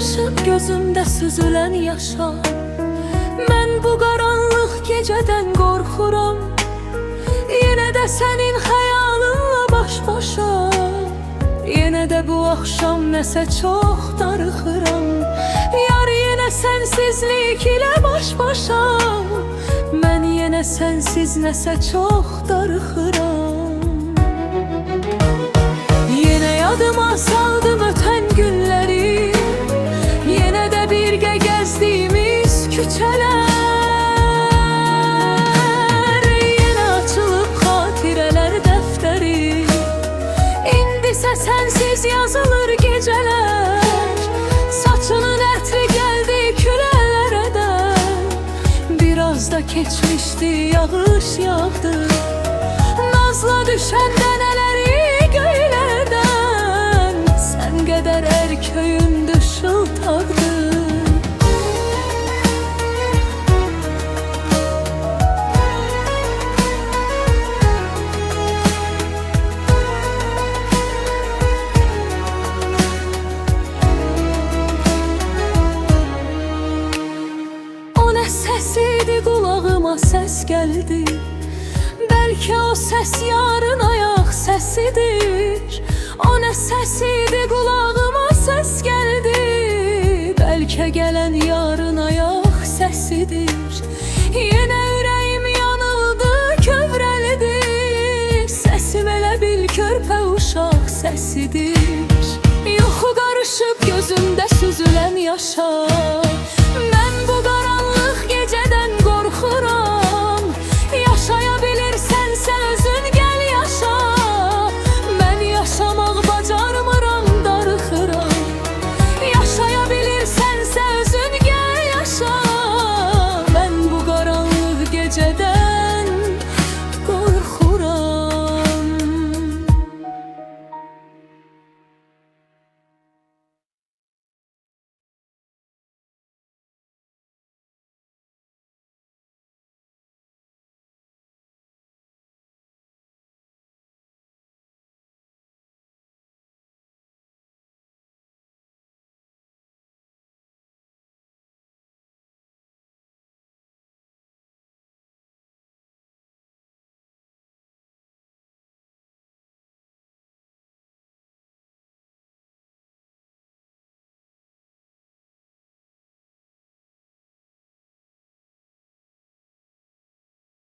qarışıb gözümdə süzülən yaşa. Mən bu qaranlıq gecədən qorxuram, yenə də sənin xəyalınla baş-başa. Yenə də bu axşam nəsə çox darıxıram, yar yenə sənsizlik ilə baş-başa. Mən yenə sənsiz nəsə çox darıxıram. Yenə yadıma saldım ötən günləri, yenə də birgə gəzdiyimiz küçələr. Yenə açılıb xatirələr dəftəri, indisə sənsiz yazılır gecələr. Saçının ətri gəldi külələrə də, biraz da keçmişdi yağış yağdı. Nazla düşən dənələri göylərdən, sən qədər ərköyün düşültaqdı. O nə səs idi, qulağıma səs gəldi. Bəlkə o səs yarın ayaq səsidir. O nə səs idi, qulağıma səs gəldi. Bəlkə gələn yarın ayaq səsidir. Yenə ürəyim yanıldı, kövrəldi. Səsim elə bil körpə uşaq səsidir. Yuxu qarışıb gözümdə süzülən yaşa.